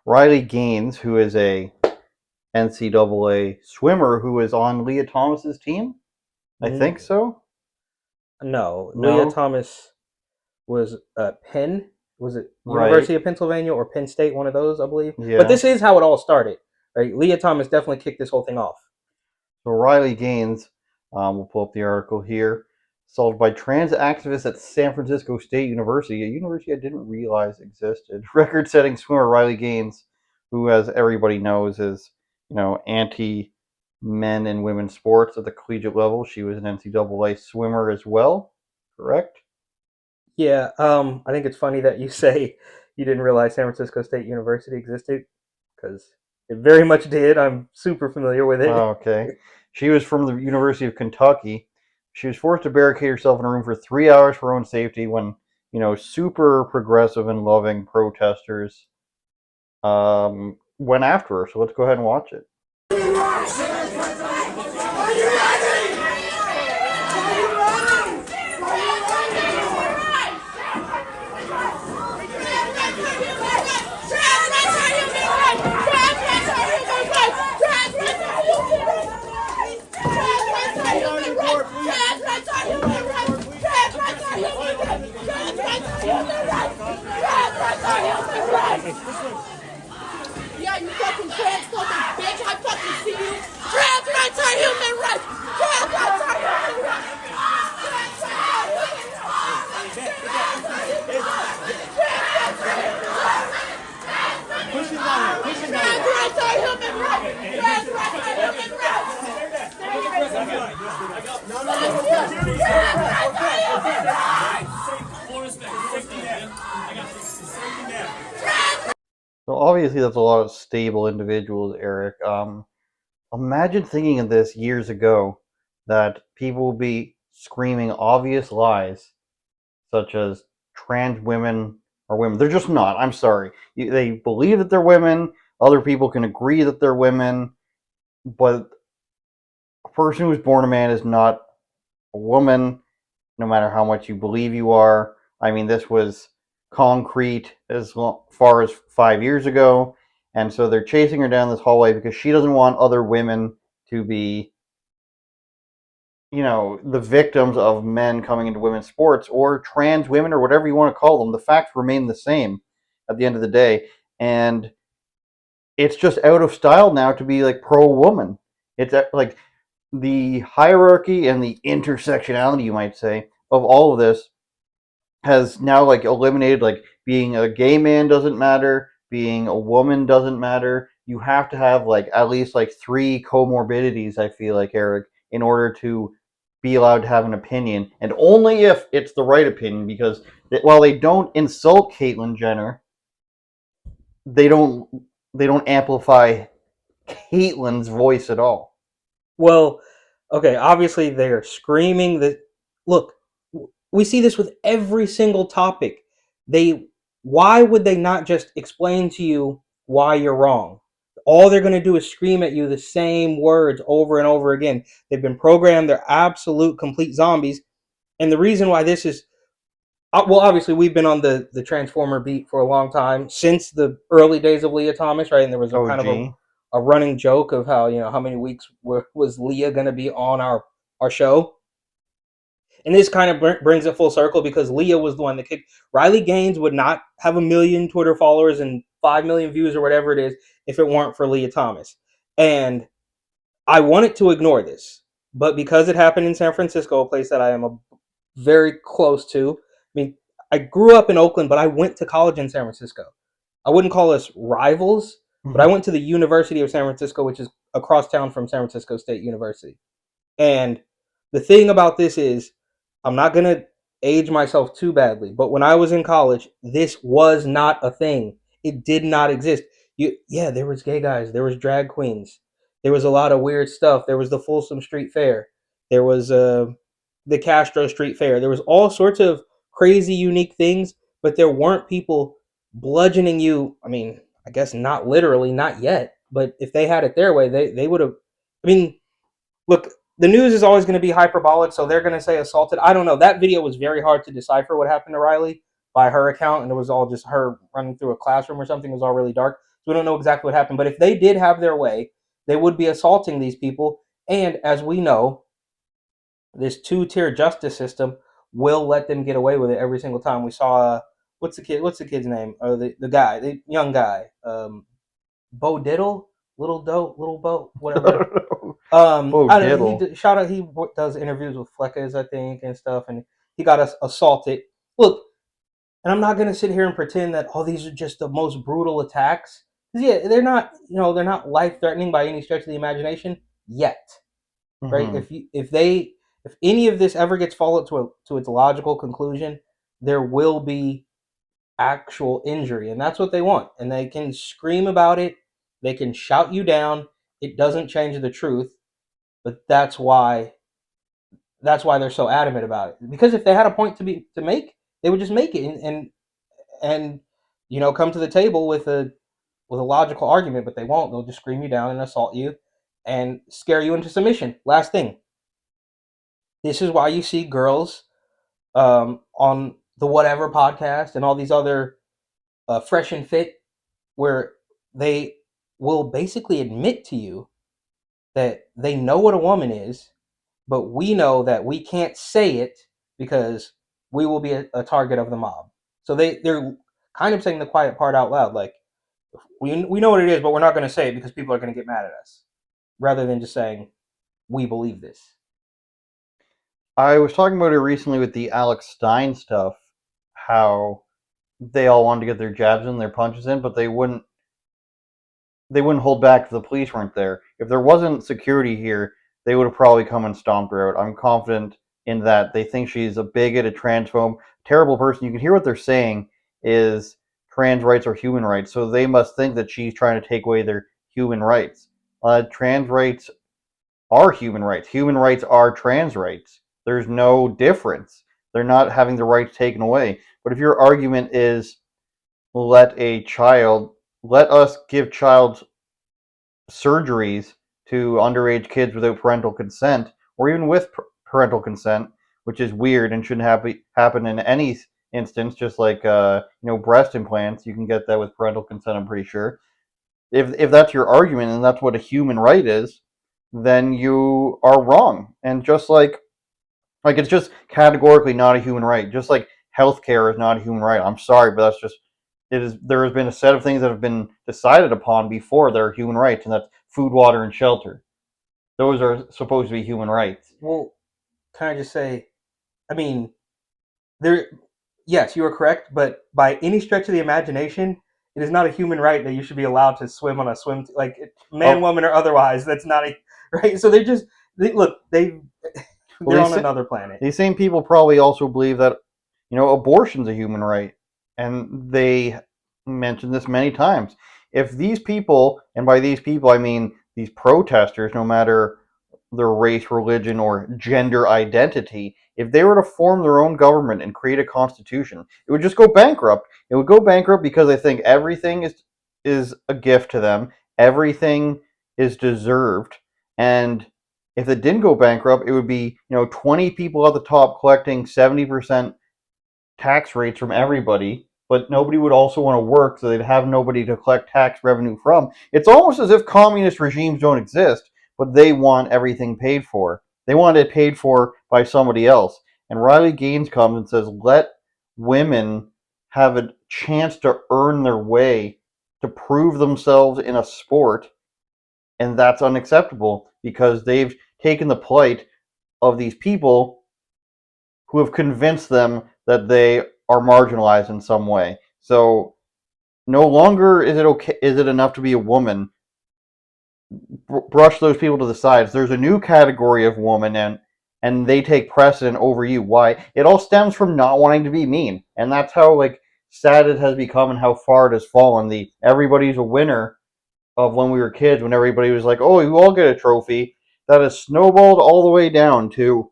Riley Gaines, who is a NCAA swimmer who is on Leah Thomas's team. I think so. No, Leah No, Thomas was Penn. Was it right? University of Pennsylvania or Penn State? One of those, I believe. But Yeah. this is how it all started, right? Leah Thomas definitely kicked this whole thing off. So Riley Gaines, we'll pull up the article here. Assaulted by trans activists at San Francisco State University, a university I didn't realize existed. Record-setting swimmer Riley Gaines, who, as everybody knows, is anti-men and women's sports at the collegiate level. She was an NCAA swimmer as well, correct? Yeah, I think it's funny that you say you didn't realize San Francisco State University existed because it very much did. I'm super familiar with it. Okay. She was from the University of Kentucky. She was forced to barricade herself in a room for 3 hours for her own safety when, super progressive and loving protesters went after her. So let's go ahead and watch it. Yeah, you fucking transphobic bitch! I fucking see you! Trans rights are human rights! Trans rights are human rights! Pushing down here, pushing down here. Trans rights are human rights! Trans rights are human rights! No, no, no. So obviously that's a lot of stable individuals, Eric. Imagine thinking of this years ago, that people will be screaming obvious lies, such as trans women are women. They're just not. I'm sorry. They believe that they're women. Other people can agree that they're women, but a person who's born a man is not a woman, no matter how much you believe you are. I mean, this was concrete as far as 5 years ago, and so they're chasing her down this hallway because she doesn't want other women to be, the victims of men coming into women's sports, or trans women, or whatever you want to call them. The facts remain the same at the end of the day, and it's just out of style now to be like pro woman. It's like the hierarchy and the intersectionality, you might say, of all of this has now like eliminated, like, being a gay man doesn't matter, being a woman doesn't matter. You have to have like at least like three comorbidities, I feel like, Eric, in order to be allowed to have an opinion, and only if it's the right opinion, because while they don't insult Caitlyn Jenner, they don't amplify Caitlyn's voice at all. Well, okay, obviously they're screaming that. Look, we see this with every single topic. Why would they not just explain to you why you're wrong? All they're going to do is scream at you the same words over and over again. They've been programmed. They're absolute complete zombies. And the reason why this is, well, obviously we've been on the Transformer beat for a long time, since the early days of Leah Thomas, right? And there was a kind of OG. a running joke of how, how many weeks was Leah going to be on our show. And this kind of brings it full circle, because Leah was the one that kicked. Riley Gaines would not have 1 million Twitter followers and 5 million views or whatever it is if it weren't for Leah Thomas. And I wanted to ignore this, but because it happened in San Francisco, a place that I am very close to. I mean, I grew up in Oakland, but I went to college in San Francisco. I wouldn't call us rivals, but I went to the University of San Francisco, which is across town from San Francisco State University. And the thing about this is, I'm not going to age myself too badly, but when I was in college, this was not a thing. It did not exist. Yeah, there was gay guys, there was drag queens, there was a lot of weird stuff. There was the Folsom Street Fair, there was the Castro Street Fair, there was all sorts of crazy, unique things, but there weren't people bludgeoning you. I mean, I guess not literally, not yet, but if they had it their way, they would have. I mean, look, the news is always going to be hyperbolic, so they're going to say assaulted. I don't know. That video was very hard to decipher what happened to Riley by her account, and it was all just her running through a classroom or something. It was all really dark. we don't know exactly what happened. But if they did have their way, they would be assaulting these people. And as we know, this two-tier justice system will let them get away with it every single time. We saw what's the kid's name? The guy, the young guy, Bo Diddle, Little Bo, whatever. Bo I don't know. Diddle. Shout out. He does interviews with Fleckers, I think, and stuff, and he got us assaulted. Look, and I'm not gonna sit here and pretend that all these are just the most brutal attacks. 'Cause, yeah, they're not. They're not life threatening by any stretch of the imagination yet, right? Hmm. If any of this ever gets followed to its logical conclusion, there will be actual injury, and that's what they want. And they can scream about it, they can shout you down. It doesn't change the truth, but that's why they're so adamant about it. Because if they had a point to make, they would just make it and come to the table with a logical argument. But they won't. They'll just scream you down and assault you and scare you into submission. Last thing, this is why you see girls on the Whatever podcast and all these other Fresh and Fit, where they will basically admit to you that they know what a woman is, but we know that we can't say it because we will be a target of the mob. So they're kind of saying the quiet part out loud, like we know what it is, but we're not going to say it because people are going to get mad at us, rather than just saying we believe this. I was talking about it recently with the Alex Stein stuff, how they all wanted to get their jabs in, their punches in, but they wouldn't hold back if the police weren't there. If there wasn't security here, they would have probably come and stomped her out. I'm confident in that. They think she's a bigot, a transphobe, terrible person. You can hear what they're saying is trans rights are human rights, so they must think that she's trying to take away their human rights. Trans rights are human rights. Human rights are trans rights. There's no difference. They're not having the rights taken away. But if your argument is let us give child surgeries to underage kids without parental consent, or even with parental consent, which is weird and shouldn't happen in any instance. Just like breast implants, you can get that with parental consent. I'm pretty sure. If that's your argument and that's what a human right is, then you are wrong. And just like it's just categorically not a human right. Just like healthcare is not a human right. I'm sorry, but that's just it is. There has been a set of things that have been decided upon before that are human rights, and that's food, water, and shelter. Those are supposed to be human rights. Well, can I just say, I mean, there, yes, you are correct, but by any stretch of the imagination, it is not a human right that you should be allowed to swim on a like man, Oh, woman, or otherwise. That's not a right. So well, they're on another planet. these same people probably also believe that abortion's a human right, and they mentioned this many times. If these people, and by these people I mean these protesters, no matter their race, religion, or gender identity, if they were to form their own government and create a constitution, it would just go bankrupt. It would go bankrupt because they think everything is a gift to them, everything is deserved, and if it didn't go bankrupt, it would be 20 people at the top collecting 70% tax rates from everybody, but nobody would also want to work, so they'd have nobody to collect tax revenue from. It's almost as if communist regimes don't exist, but they want everything paid for. They want it paid for by somebody else. And Riley Gaines comes and says, let women have a chance to earn their way, to prove themselves in a sport, and that's unacceptable because they've taken the plight of these people who have convinced them that they are marginalized in some way. So no longer is it enough to be a woman. Brush those people to the sides. There's a new category of woman, and they take precedent over you. Why? It all stems from not wanting to be mean, and that's how sad it has become and how far it has fallen. The everybody's a winner of when we were kids, when everybody was like, "Oh, you all get a trophy." That has snowballed all the way down to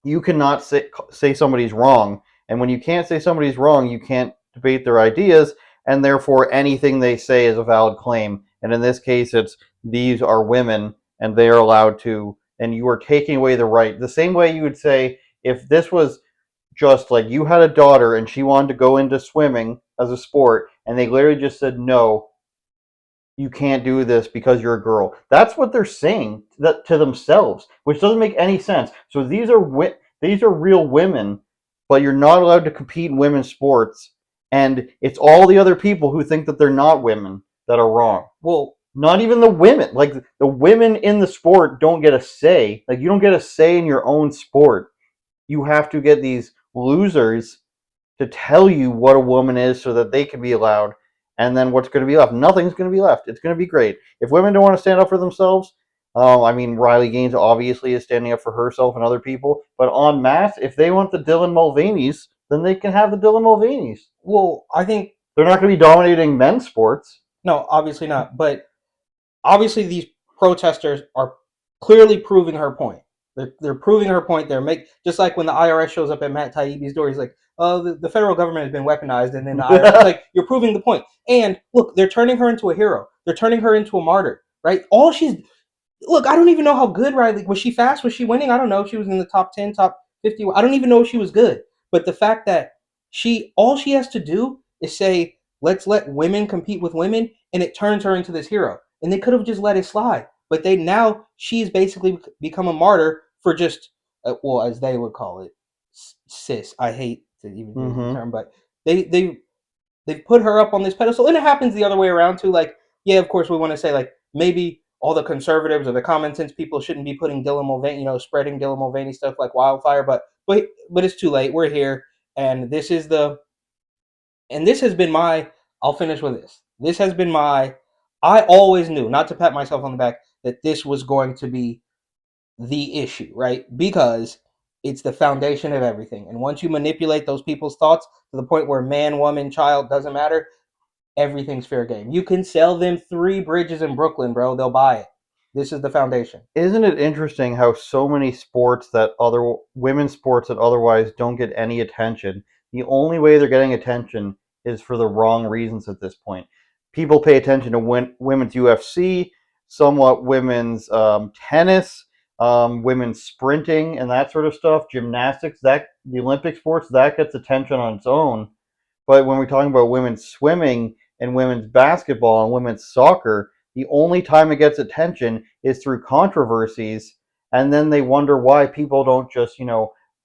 you cannot say somebody's wrong, and when you can't say somebody's wrong, you can't debate their ideas, and therefore anything they say is a valid claim. And in this case, it's these are women, and they are allowed to, and you are taking away the right. The same way you would say if this was just like you had a daughter and she wanted to go into swimming as a sport, and they literally just said no. you can't do this because you're a girl. That's what they're saying to themselves, which doesn't make any sense. So these are real women, but you're not allowed to compete in women's sports, and it's all the other people who think that they're not women that are wrong. Well, Not even the women. Like the women in the sport don't get a say. Like you don't get a say in your own sport. You have to get these losers to tell you what a woman is so that they can be allowed. And then what's going to be left? Nothing's going to be left. It's going to be great. If women don't want to stand up for themselves, I mean, Riley Gaines obviously is standing up for herself and other people. But en masse, if they want the Dylan Mulvaney's, then they can have the Dylan Mulvaney's. well, I think They're not going to be dominating men's sports. no, obviously not. But obviously, these protesters are clearly proving her point. They're proving her point. Just like when the IRS shows up at Matt Taibbi's door, he's like, "Oh, the federal government has been weaponized," and then the IRS is like, "You're proving the point." And look, they're turning her into a hero. They're turning her into a martyr, right? Look. I don't even know how good Riley was. She fast? Was she winning? I don't know. She was in the top 10, top 50. I don't even know if she was good. But the fact that all she has to do is say, "Let's let women compete with women," and it turns her into this hero. And they could have just let it slide, but she's basically become a martyr for just well, as they would call it, cis. I hate to even use the term, but they put her up on this pedestal, and it happens the other way around too. Like, yeah, of course, we want to say like maybe all the conservatives or the common sense people shouldn't be putting Dylan Mulvaney, spreading Dylan Mulvaney stuff like wildfire, but it's too late. We're here, and this has been my. I'll finish with this. This has been my. I always knew, not to pat myself on the back, that this was going to be the issue, right? Because it's the foundation of everything. And once you manipulate those people's thoughts to the point where man, woman, child doesn't matter, everything's fair game. You can sell them 3 bridges in Brooklyn, bro. They'll buy it. This is the foundation. Isn't it interesting how so many sports that other women's sports that otherwise don't get any attention, the only way they're getting attention is for the wrong reasons at this point. People pay attention to women's UFC, somewhat women's tennis, women's sprinting, and that sort of stuff. Gymnastics, that the Olympic sports, that gets attention on its own. But when we're talking about women's swimming and women's basketball and women's soccer, the only time it gets attention is through controversies, and then they wonder why people don't just,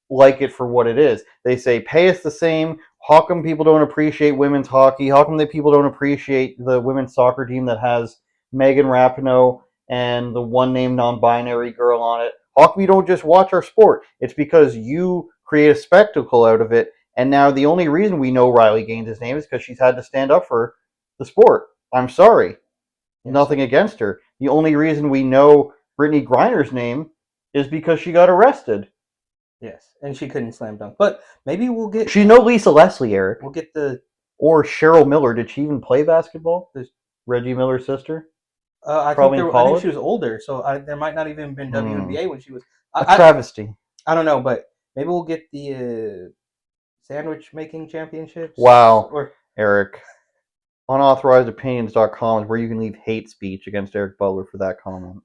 like it for what it is. They say, pay us the same. How come people don't appreciate women's hockey? How come people don't appreciate the women's soccer team that has Megan Rapinoe and the one named non-binary girl on it? How come you don't just watch our sport? It's because you create a spectacle out of it, and now the only reason we know Riley Gaines' name is because she's had to stand up for the sport. I'm sorry. Yes. Nothing against her. The only reason we know Brittany Griner's name is because she got arrested. Yes, and she couldn't slam dunk. But maybe we'll get. She's no Lisa Leslie, Eric. We'll get the. Or Cheryl Miller. Did she even play basketball? Reggie Miller's sister? I think she was older, so there might not even have been WNBA when she was. A travesty. I don't know, but maybe we'll get the sandwich making championships. Wow, Eric. Unauthorizedopinions.com is where you can leave hate speech against Eric Butler for that comment.